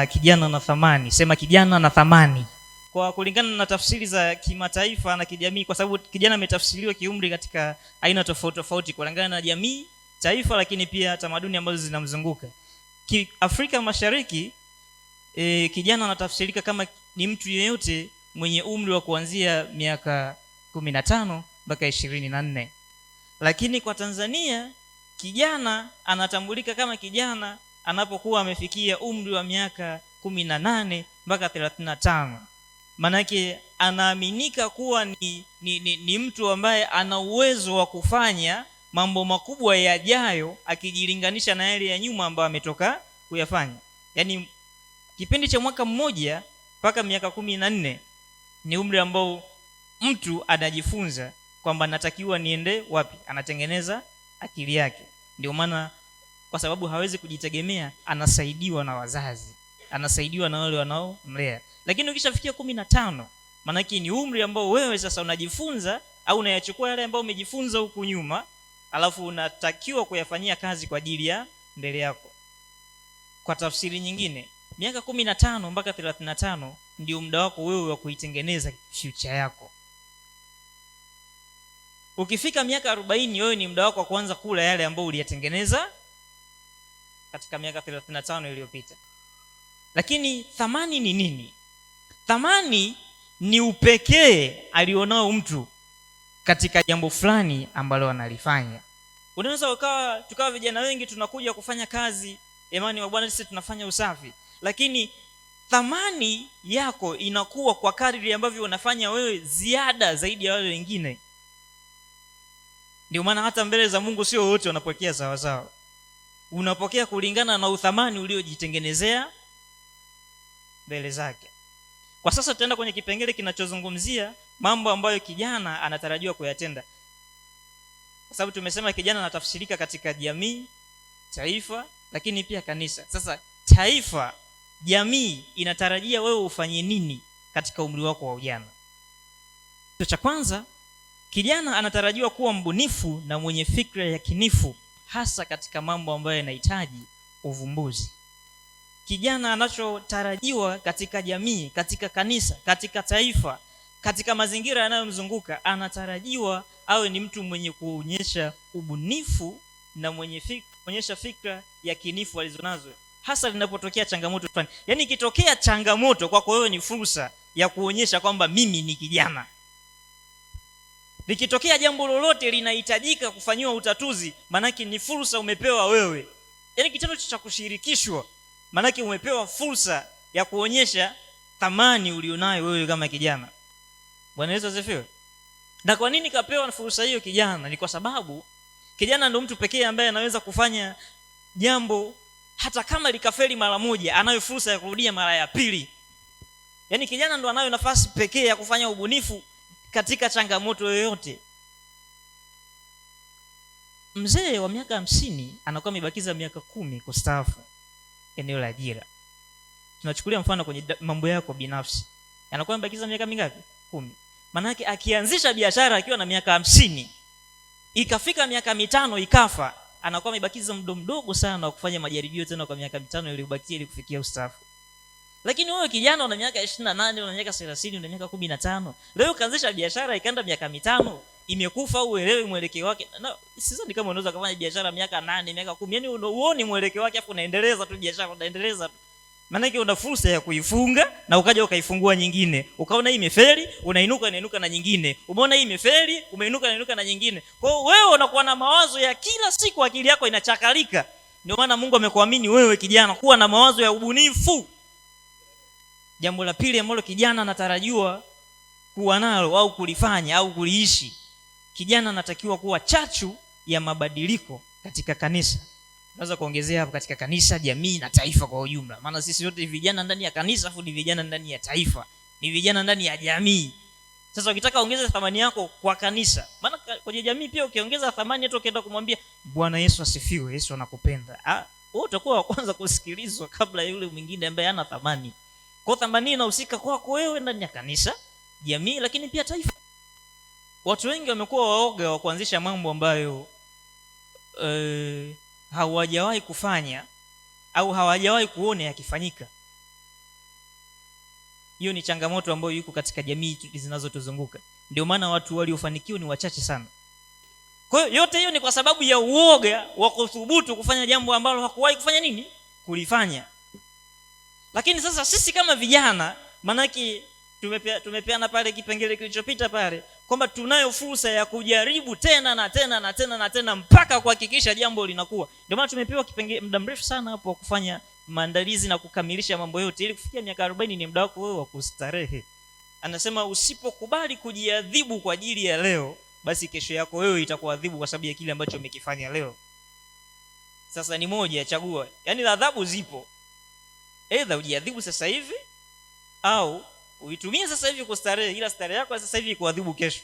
kijana na thamani, sema kijana na thamani, kwa kulingana na tafsiri za kimataifa na kijamii, kwa sababu kijana ametafsiriwa kiumri katika aina tofauti tofauti kulingana na jamii, taifa, lakini pia tamaduni ambazo zinamzunguka. Afrika Mashariki kijana anatafsirika kama ni mtu yeyote mwenye umri wa kuanzia miaka 15 mpaka 24. Lakini kwa Tanzania kijana anatambulika kama kijana anapokuwa amefikia umri wa miaka 18 mpaka 35. Manake anaaminika kuwa ni mtu ambaye ana uwezo wa kufanya mambo makubwa yajayo akijilinganisha na yale ya nyuma ambayo ametoka kuyafanya. Yaani kipindi cha mwaka mmoja mpaka miaka 14 ni umri ambao mtu anajifunza kwamba natakiwa niende wapi, anatengeneza akili yake. Ndio maana kwa sababu hawezi kujitegemea, anasaidiwa na wazazi, anasaidiwa na wale wanaomlea. Lakini ukishafikia 15, maana yake ni umri ambao wewe sasa unajifunza au unayachukua yale ambayo umejifunza huku nyuma, alafu unatakiwa kuyafanyia kazi kwa ajili ya mbele yako. Kwa tafsiri nyingine, miaka 15 mpaka 35 ndio muda wako wewe wa kuitengeneza future yako. Ukifika miaka 40, wewe ni muda wako wa kuanza kula yale ambayo uliyatengeneza katika miaka 35 iliyopita. Lakini thamani ni nini? Thamani ni upekee alionao mtu katika jambo fulani ambalo analifanya. Unaweza tukawa vijana wengi tunakuja kufanya kazi, imani wa Bwana, sisi tunafanya usafi, lakini thamani yako inakuwa kwa kadri ambavyo unafanya wewe ziada zaidi ya wale wengine. Ndio maana hata mbele za Mungu sio wote wanapokea sawa sawa. Unapokea kulingana na uthamani uliojitengenezea mbele zake. Kwa sasa tutaenda kwenye kipengele kinachozungumzia mambo ambayo kijana anatarajiwa kuyatenda. Kwa sababu tumesema kijana anatafsirika katika jamii, taifa, lakini pia kanisa. Sasa taifa, jamii inatarajia wewe ufanye nini katika umri wako wa ujana? Kitu cha kwanza, kijana anatarajiwa kuwa mbunifu na mwenye fikra yakinifu, hasa katika mambo ambayo yanahitaji uvumbuzi. Kijana anachotarajiwa katika jamii, katika kanisa, katika taifa, katika mazingira yanayomzunguka, anatarajiwa awe ni mtu mwenye kuonyesha ubunifu na mwenye kuonyesha fikra yakinifu alizonazo, hasa linapotokea changamoto fulani. Yaani ikitokea changamoto kwako wewe ni fursa ya kuonyesha kwamba mimi ni kijana. Likitokea jambo lolote linahitajika kufanyiwa utatuzi, manake ni fursa umepewa wewe. Yaani kitendo cha kushirikishwa, manake umepewa fursa ya kuonyesha thamani ulionayo wewe kama kijana. Bwana Yesu asifiwe. Na kwa nini kapewa fursa hiyo kijana? Ni kwa sababu kijana ndio mtu pekee ambaye anaweza kufanya jambo hata kama likafeli mara moja, anayo fursa ya kurudia mara ya pili. Yaani kijana ndo anayo nafasi pekee ya kufanya ubunifu katika changamoto yoyote. Mzee wa miaka 50 anakuwa amebakiza miaka 10 kustaafu eneo la ajira. Tunachukulia mfano kwenye mambo yako binafsi. Anakuwa amebakiza miaka mingapi? 10. Maana yake akianzisha biashara akiwa na miaka 50, ikafika miaka 5 ikafa, anakuwa amebakiza muda mdogo sana wa kufanya majaribio tena kwa miaka 5 iliyobakia ili kufikia ustaafu. Lakini wewe kijana una miaka 28, una miaka 30, una miaka 15, leo kaanzisha biashara ikaenda miaka 5, imekufa, uelewe mwelekeo wake. Na sidhani kama unaweza kufanya biashara miaka 8, miaka 10. Yaani uone mwelekeo wake afu unaendeleza tu biashara, unaendeleza tu. Maana yake una fursa ya kuifunga na ukaja ukaifungua nyingine. Ukaona hii imefeli, unainuka na nyingine. Umeona hii imefeli, umeinuka na nyingine. Kwa hiyo wewe unakuwa na mawazo ya kila siku, akili yako inachakalika. Ndio maana Mungu amekuamini wewe kijana kuwa na mawazo ya ubunifu. Jambo la pili ambalo kijana anatarajiwa kuwa nalo au kulifanya au kuliishi, kijana anatakiwa kuwa chachu ya mabadiliko katika kanisa. Naweza kuongezea hapo katika kanisa, jamii na taifa kwa ujumla. Maana sisi wote ni vijana ndani ya kanisa, afu ni vijana ndani ya taifa, ni vijana ndani ya jamii. Sasa ukitaka ongeza thamani yako kwa kanisa, maana kwenye jamii pia ukiongeza thamani, hata ukienda kumwambia Bwana Yesu asifiwe, Yesu anakupenda, wewe utakuwa wa kwanza kusikilizwa kabla yule mwingine ambaye hana thamani. Kwa thamani inahusika kwako wewe ndani ya kanisa, jamii, lakini pia taifa. Watu wengi wamekuwa waoga wa kuanzisha mambo ambayo hawajawahi kufanya au hawajawahi kuona yakifanyika. Hiyo ni changamoto ambayo yuko katika jamii zinazotuzunguka. Ndio maana watu waliofanikiwa ni wachache sana. Kwa hiyo yote hiyo ni kwa sababu ya uoga wa kuthubutu kufanya jambo ambalo hakuwahi kufanya nini? Kulifanya. Lakini sasa sisi kama vijana, manaki tumepeana pale kipengele kilichopita pale kwamba tunayo fursa ya kujaribu tena na tena na tena na tena mpaka kuhakikisha jambo linakuwa. Ndio maana tumepewa kipengele muda mrefu sana hapo wa kufanya maandalizi na kukamilisha mambo yote ili kufikia miaka 40 ni muda wako wewe wa kustarehe. Anasema usipokubali kujiadhibu kwa ajili ya leo, basi kesho yako wewe itakuadhibu kwa sababu ya kile ambacho umekifanya leo. Sasa ni moja, chagua. Yaani adhabu zipo. Either ujiadhibu sasa hivi au uitumie sasa hivi kustarehe, ila starehe yako sasa hivi kuadhibu kesho.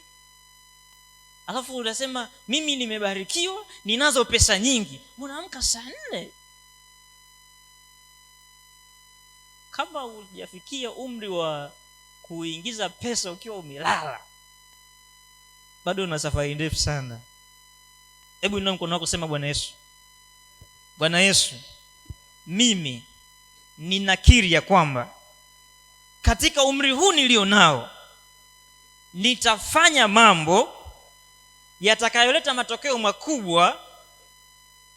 Alafu unasema mimi nimebarikiwa, ninazo pesa nyingi. Unaamka saa 4. Kama hujafikia umri wa kuingiza pesa ukiwa umelala, bado una safari ndefu sana. Hebu inua mkono wako, sema Bwana Yesu. Bwana Yesu, mimi ninakiri ya kwamba katika umri huu nilionao nitafanya mambo yatakayoleta matokeo makubwa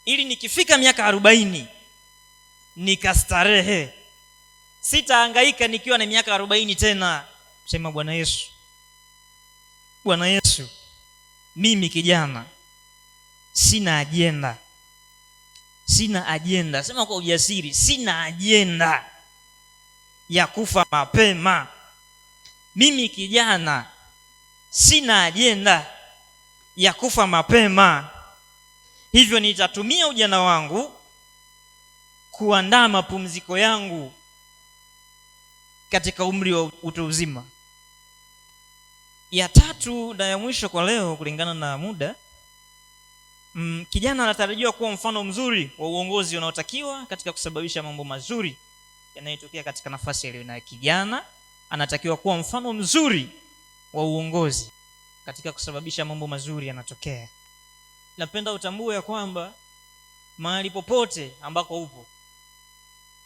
ili nikifika miaka 40 nikastarehe. Sitahangaika nikiwa na miaka 40 tena. Sema Bwana Yesu. Bwana Yesu, mimi kijana sina ajenda. Sina ajenda. Sema kwa ujasiri, sina ajenda ya kufa mapema. Mimi kijana sina ajenda ya kufa mapema. Hivyo nitatumia ujana wangu kuandaa mapumziko yangu katika umri wa utu uzima. Ya tatu na ya mwisho kwa leo kulingana na muda, kijana anatarajiwa kuwa mfano mzuri wa uongozi unaotakiwa katika kusababisha mambo mazuri yanayotokea katika nafasi aliyo nayo. Kijana anatakiwa kuwa mfano mzuri wa uongozi katika kusababisha mambo mazuri yanatokea. Napenda utambue ya kwamba mahali popote ambako upo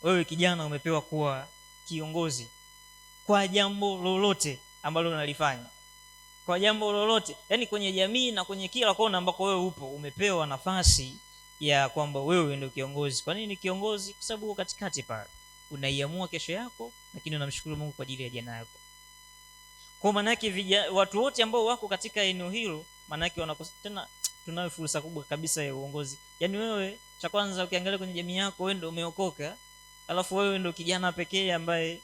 wewe kijana umepewa kuwa kiongozi kwa jambo lolote ambalo unalifanya. Kwa jambo lolote, yani kwenye jamii na kwenye kila kona ambako wewe upo umepewa nafasi ya kwamba wewe ndio kiongozi. Kwa nini kiongozi? Kwa sababu uko katikati pale. Unaiamua kesho yako, lakini unamshukuru Mungu kwa ajili ya jana yako. Kwa maana yake watu wote ambao wako katika eneo hilo, maana yake tena tunayo fursa kubwa kabisa ya uongozi. Yaani wewe cha kwanza ukiangalia kwenye jamii yako wewe ndio umeokoka, alafu wewe ndio kijana pekee ambaye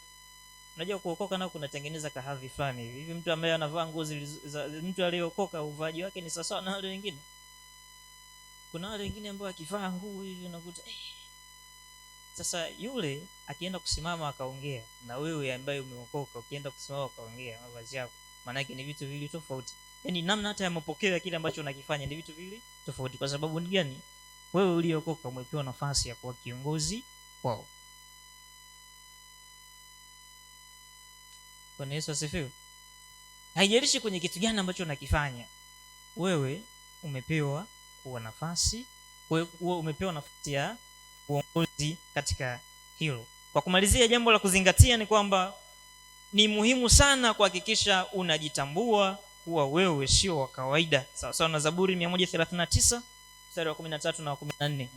unajua kuokoka nao kunatengeneza kahadhi fulani hivi. Hivi mtu ambaye anavaa nguo za mtu aliyeokoka uvaji wake ni sawa na wale wengine. Kuna wale wengine ambao akivaa nguo hivi unakuta sasa yule akienda kusimama akaongea na wewe ambaye umeokoka ukienda kusimama akaongea mavazi yako, maana yake ni vitu viwili tofauti. Yaani namna hata ya mapokeo ya kile ambacho unakifanya ni vitu viwili tofauti. Kwa sababu ni gani? Wewe uliokoka umepewa nafasi ya kuwa kiongozi wao. Bwana Yesu asifiwe. Haijalishi kwenye kitu gani ambacho unakifanya, wewe umepewa kuwa nafasi, wewe umepewa nafasi ya uongozi katika hilo. Kwa kumalizia, jambo la kuzingatia ni kwamba ni muhimu sana kuhakikisha unajitambua kuwa wewe sio wa kawaida. Sawa sawa na Zaburi 139 mstari wa 13 na 14.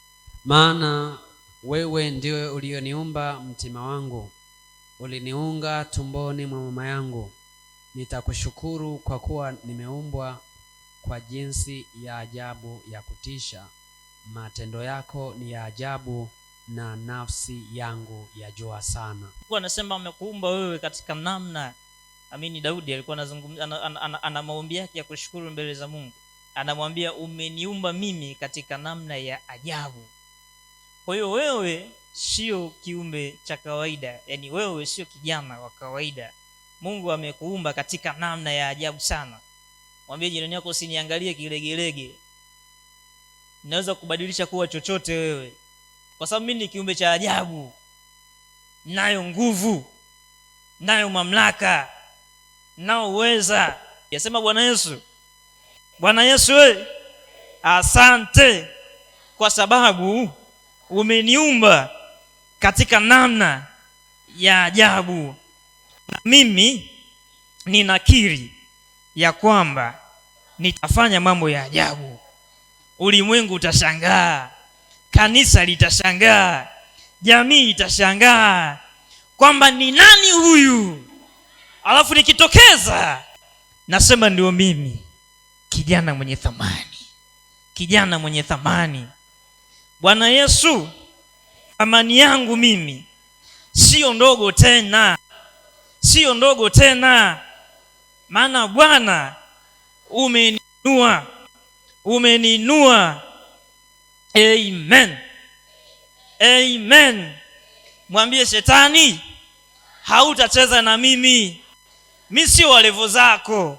Maana wewe ndiwe ulioniumba mtima wangu, uliniunga tumboni mwa mama yangu. Nitakushukuru kwa kuwa nimeumbwa kwa jinsi ya ajabu ya kutisha. Matendo yako ni ya ajabu na nafsi yangu yajua sana. Mungu anasema amekuumba wewe katika namna. Daudi alikuwa anazungumza ana maombi yake ya kushukuru mbele za Mungu. Anamwambia umeniumba mimi katika namna ya ajabu. Kwa hiyo wewe sio kiumbe cha kawaida, yani wewe sio kijana wa kawaida. Mungu amekuumba katika namna ya ajabu sana. Mwambie jirani yako usiniangalie kilegelege. Naweza kubadilisha kuwa chochote wewe. Kwa sababu mimi ni kiumbe cha ajabu. Nayo nguvu, nayo mamlaka, nao uweza. Yasema Bwana Yesu. Bwana Yesu wewe, asante kwa sababu umeniumba katika namna ya ajabu. na mimi ninakiri ya kwamba nitafanya mambo ya ajabu. Ulimwengu utashangaa, kanisa litashangaa, jamii itashangaa kwamba ni nani huyu. Alafu nikitokeza nasema ndio mimi, kijana mwenye thamani, kijana mwenye thamani. Bwana Yesu, thamani yangu mimi sio ndogo tena, sio ndogo tena, maana Bwana umeninua, umeninua. Amen, amen. Mwambie shetani, hautacheza na mimi. Mimi sio wa levo zako,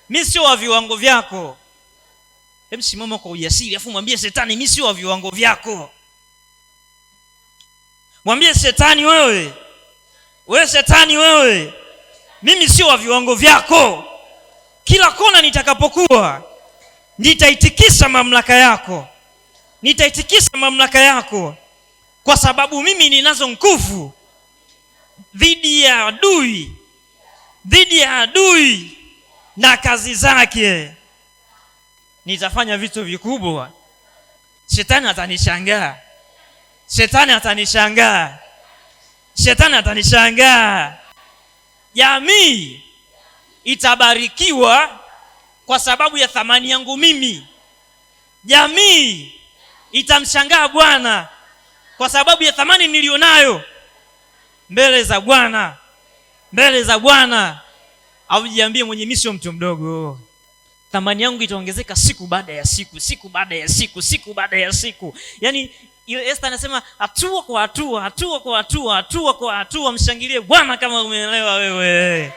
mimi sio wa viwango vyako. Hebu simama kwa ujasiri afu mwambie shetani, mimi sio wa viwango vyako. Mwambie shetani, wewe shetani wewe, mimi sio wa viwango vyako. Kila kona nitakapokuwa nitaitikisa mamlaka yako, nitaitikisa mamlaka yako, kwa sababu mimi ninazo nguvu dhidi ya adui, dhidi ya adui na kazi zake. Nitafanya vitu vikubwa. Shetani atanishangaa, shetani atanishangaa, shetani atanishangaa. Jamii itabarikiwa kwa sababu ya thamani yangu mimi. Jamii itamshangaa Bwana kwa sababu ya thamani nilionayo mbele za Bwana, mbele za Bwana. Au jiambie mwenye mimi sio mtu mdogo. Thamani yangu itaongezeka siku baada ya siku, siku baada ya siku, siku baada ya siku. Yaani ile Esther anasema hatua kwa hatua, hatua kwa hatua, hatua kwa hatua. Mshangilie Bwana kama umeelewa wewe.